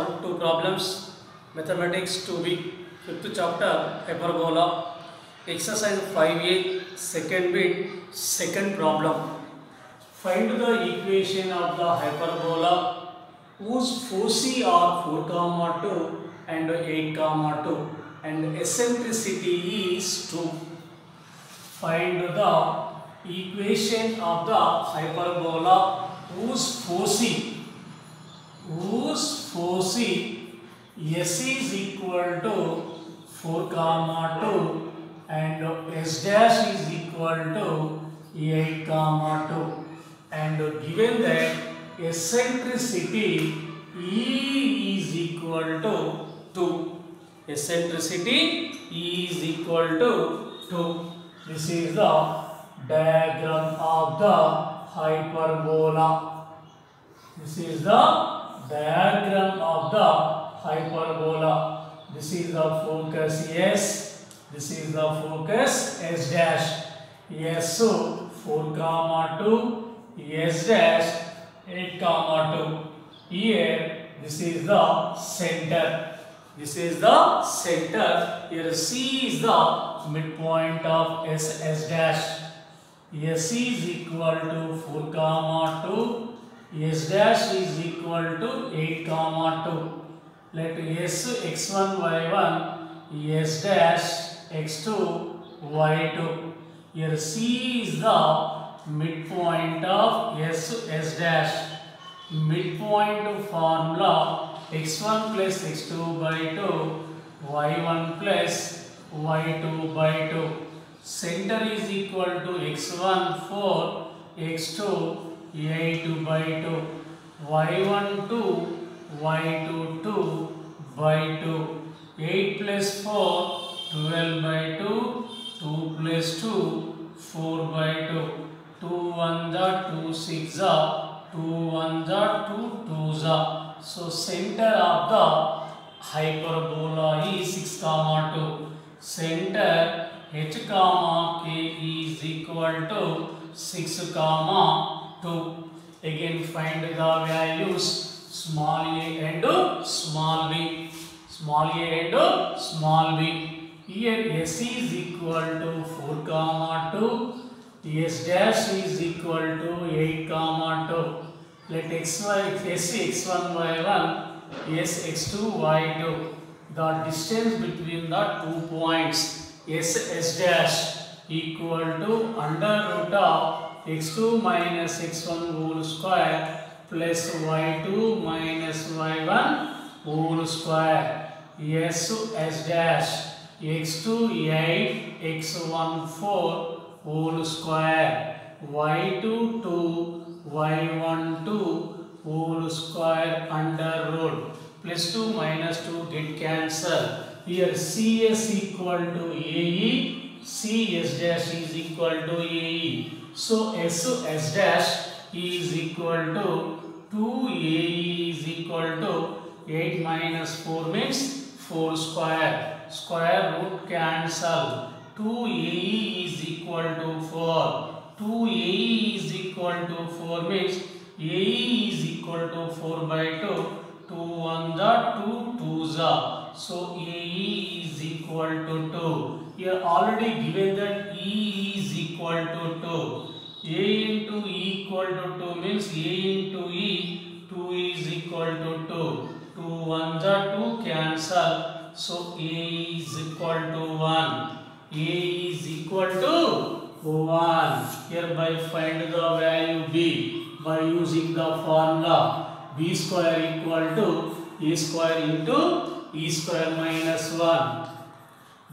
Two problems, mathematics 2b, fifth chapter, hyperbola, exercise 5a, second bit, second problem. Find the equation of the hyperbola whose foci are 4 comma 2 and 8 comma 2 and eccentricity is 2. Find the equation of the hyperbola whose foci S is equal to 4 comma 2 and S dash is equal to 8 comma 2 and given that eccentricity E is equal to 2. Eccentricity E is equal to 2. This is the diagram of the hyperbola. This is the diagram of the hyperbola. This is the focus S. This is the focus S dash. S 4 comma 2. S dash 8 comma 2. Here this is the center. This is the center. Here C is the midpoint of S dash. S is equal to 4 comma 2. S dash is equal to 8 comma 2. Let S x1 y1, S dash x2 y2. Here C is the midpoint of S dash. Midpoint formula x1 plus x2 by 2, y1 plus y2 by 2. Center is equal to x1 4, x2 8 by 2, y1 2, y2 2 by 2, 8 plus 4, 12 by 2, 2 plus 2, 4 by 2, 2 1 the 2 6 the 2 1 the 2 2 the. So center of the hyperbola is 6 comma 2. Center h comma k is equal to 6 comma 2. Again find the values small a and small b. Small a and small b. Here S is equal to 4 comma 2. S dash is equal to 8 comma 2. Let xy S x1 y1, S x2 y2. The distance between the 2 points S dash equal to under root of x2 minus x1 whole square plus y2 minus y1 whole square. S dash x2 8 x1 4 whole square y2 2 y1 2 whole square under root. Plus 2 minus 2 get cancel. Here CS equal to AE, CS dash is equal to AE. So S dash is equal to 2AE is equal to 8 minus 4 means 4 square. Square root cancel. 2AE is equal to 4. 2AE is equal to 4 means AE is equal to 4 by 2. 2 1 the 2 2 the. So AE is equal to 2. Here already given that E is equal to 2. A into E equal to 2 means A into E, 2 is equal to 2. 2 1 the 2 cancel. So A is equal to 1. A is equal to 1. Hereby find the value B by using the formula B square equal to A square into E square minus 1.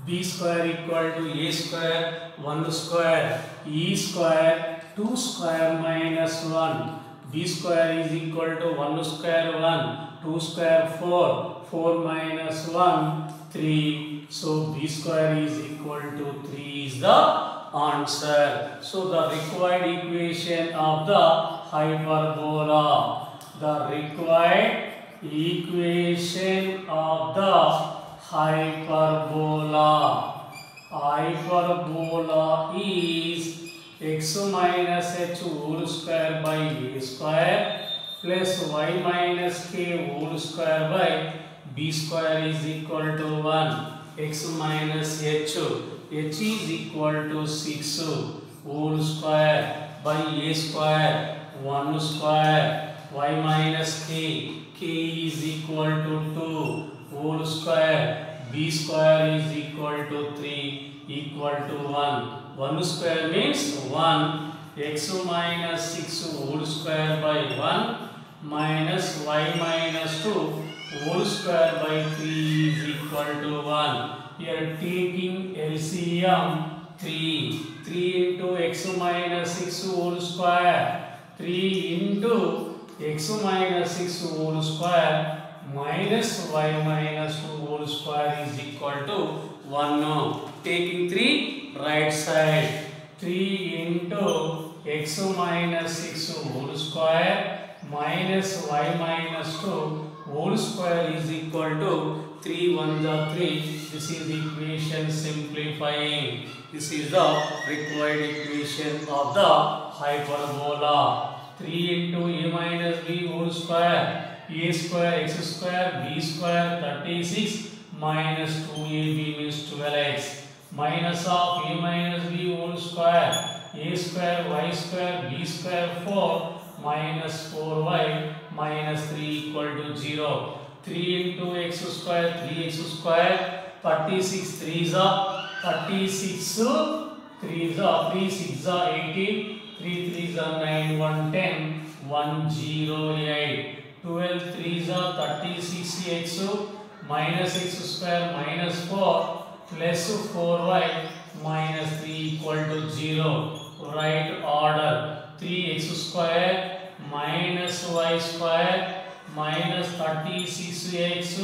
B square equal to A square 1 square E square 2 square minus 1. B square is equal to 1 square 1, 2 square 4, 4 minus 1 3. So B square is equal to 3 is the answer. So the required equation of the hyperbola. The required equation of the hyperbola. Hyperbola is x minus h whole square by a square plus y minus k whole square by b square is equal to 1. X minus h is equal to 6 whole square by a square 1 square. Y minus k is equal to 2 whole square. B square is equal to 3 equal to 1. 1 square means 1. X minus 6 whole square by 1 minus y minus 2 whole square by 3 is equal to 1. Here taking LCM 3. 3 into x minus 6 whole square. 3 into x minus 6 whole square minus y minus 2 whole square is equal to 1. Taking 3 right side. 3 into x minus 6 whole square minus y minus 2 whole square is equal to 3 1 the 3. This is the equation simplifying. This is the required equation of the hyperbola. 3 into a minus b whole square. A square x square b square 36 minus 2ab means 12x. Minus of a minus b whole square. A square y square b square 4 minus 4y minus 3 equal to 0. 3 into x square 3x square 36 3s are 36 3s are 3 6s are 18 3 3s are 9 1 10 108 12 3s are 36x minus x square minus 4 plus 4y minus 3 equal to 0. Right order. 3x square minus y square minus 36x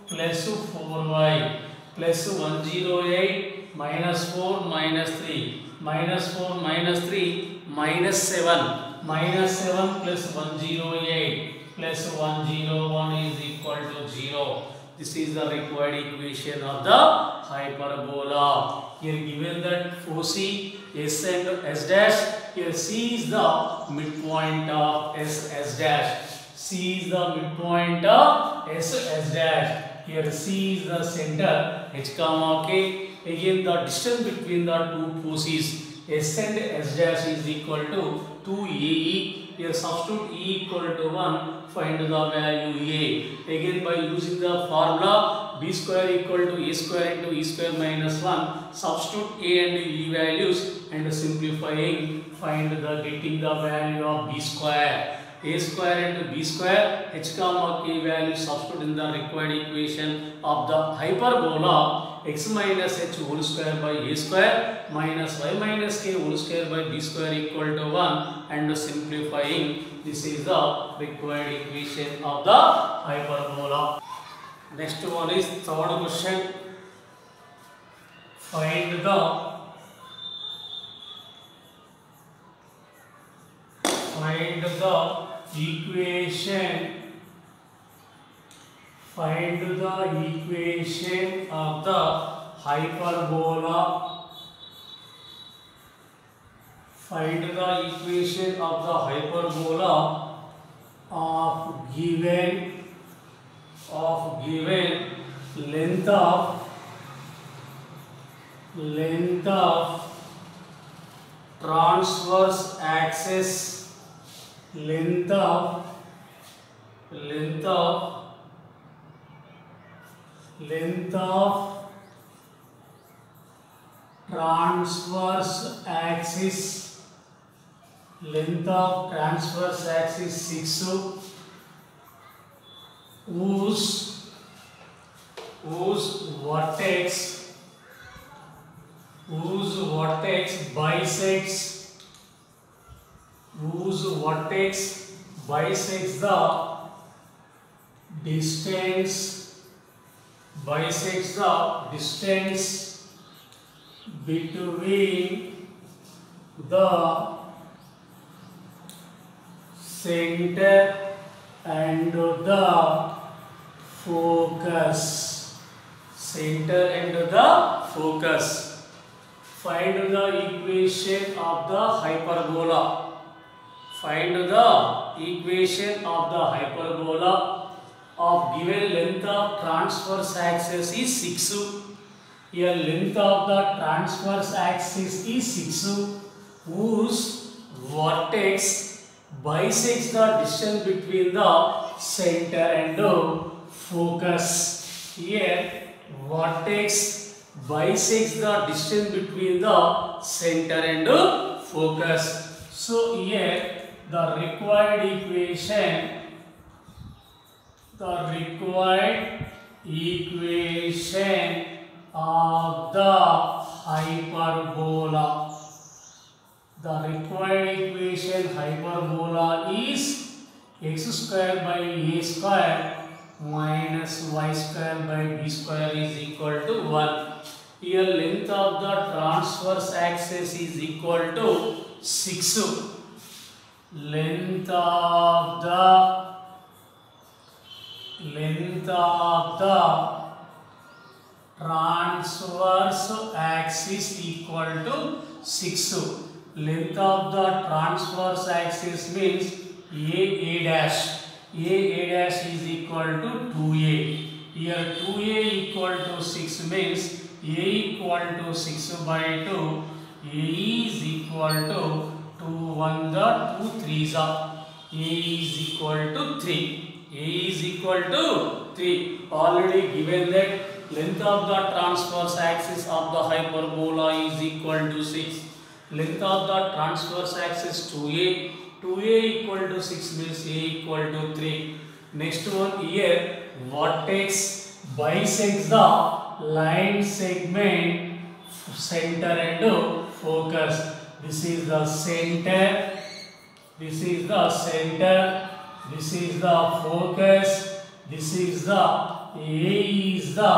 plus 4y plus 108 minus 4 minus 3 minus 4 minus 3 minus 7 minus 7 plus 108 plus 101 is equal to 0. This is the required equation of the hyperbola. Here given that OC, S and S dash. Here C is the midpoint of S dash. C is the midpoint of S dash. Here C is the center. H comma K. Again the distance between the two forces S and S dash is equal to 2AE. Here substitute E equal to 1. Find the value A. Again by using the formula B square equal to A square into E square minus 1. Substitute A and E values and simplifying find the getting the value of B square. A square into B square H comma K value substitute in the required equation of the hyperbola. X minus h whole square by a square minus y minus k whole square by b square equal to 1 and simplifying. This is the required equation of the hyperbola. Next one is third question. Find the equation. Find the equation of the hyperbola. Find the equation of the hyperbola of given length of transverse axis, length of transverse axis, length of transverse axis 6, whose vertex bisects the distance between the center and the focus. Find the equation of the hyperbola. Find the equation of the hyperbola of given length of transverse axis is 6. Here length of the transverse axis is 6, whose vertex bisects the distance between the center and the focus. Here vertex bisects the distance between the center and the focus. So here the required equation of the hyperbola. The required equation hyperbola is x square by a square minus y square by b square is equal to 1. Here length of the transverse axis is equal to 6. Length of the transverse axis equal to 6. Length of the transverse axis means a dash. A dash is equal to 2a. Here 2a equal to 6 means a equal to 6 by 2. A is equal to 2 1 the 2 3s are. A is equal to 3. A is equal to 3. Already given that length of the transverse axis of the hyperbola is equal to 6. Length of the transverse axis 2a. 2a equal to 6 means a equal to 3. Next one here, vertex bisects the line segment center and focus. This is the center. This is the center. This is the focus. This is the A is the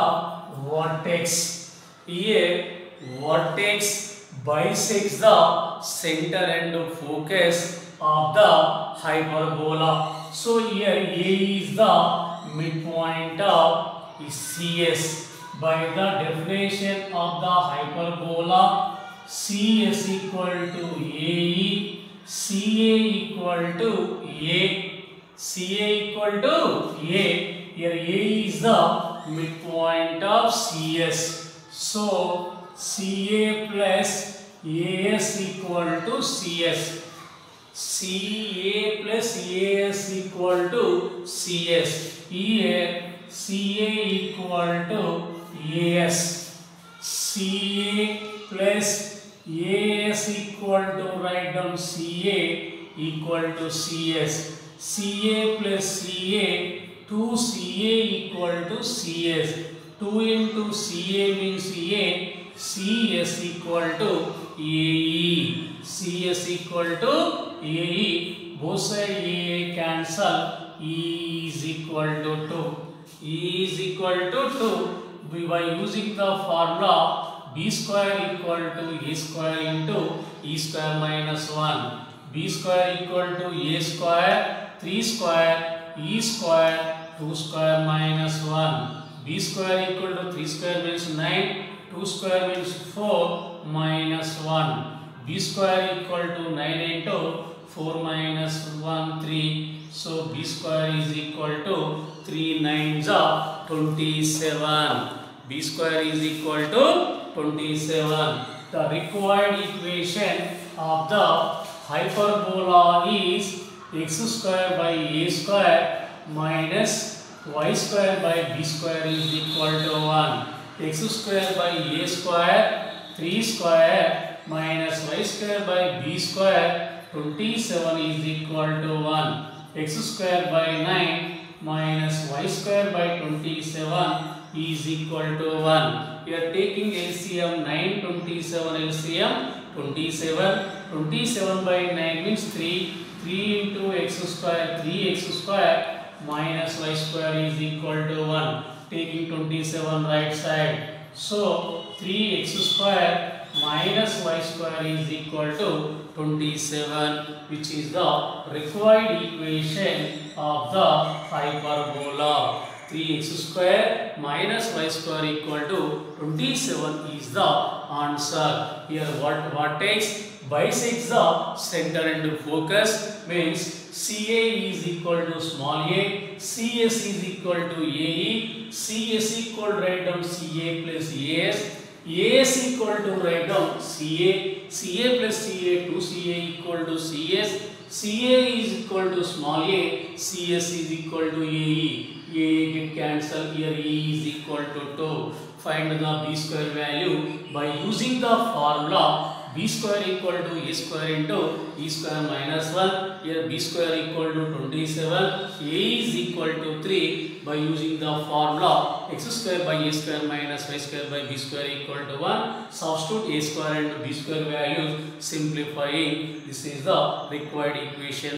vertex. Here vertex bisects the center and focus of the hyperbola. So here A is the midpoint of CS. By the definition of the hyperbola, CS equal to AE, CA equal to A. CA equal to A. Here A is the midpoint of CS. So CA plus AS equal to CS. CA plus AS equal to CS. Here CA equal to AS. CA plus AS equal to, write down CA equal to CS. CA plus CA, 2CA equal to CS. 2 into CA means A. CS equal to AE. CS equal to AE. Both sides AA cancel. E is equal to 2. E is equal to 2. By using the formula B square equal to A square into E square minus 1. B square equal to A square, 3 square, E square, 2 square minus 1. B square equal to 3 square means 9, 2 square means 4 minus 1. B square equal to 9 into 4 minus 1, 3. So B square is equal to 3 9s are 27. B square is equal to 27. The required equation of the hyperbola is x square by a square minus y square by b square is equal to 1. X square by a square 3 square minus y square by b square 27 is equal to 1. X square by 9 minus y square by 27 is equal to 1. We are taking LCM 9, 27 LCM 27. 27 by 9 means 3. 3 into x square, 3x square minus y square is equal to 1. Taking 27 right side. So 3x square minus y square is equal to 27, which is the required equation of the hyperbola. 3x square minus y square equal to 27 is the answer. Here what takes bisects the center and focus, means CA is equal to small a, CS is equal to AE, CS equal to write down CA plus AS, AS equal to write down CA, CA plus CA 2CA equal to CS, CA is equal to small a, CS is equal to AE, AE get cancelled, here E is equal to 2. Find the B square value by using the formula B square equal to A square into E square minus 1. Here B square equal to 27. A is equal to 3 by using the formula x square by A square minus y square by B square equal to 1. Substitute A square and B square values, simplifying. This is the required equation.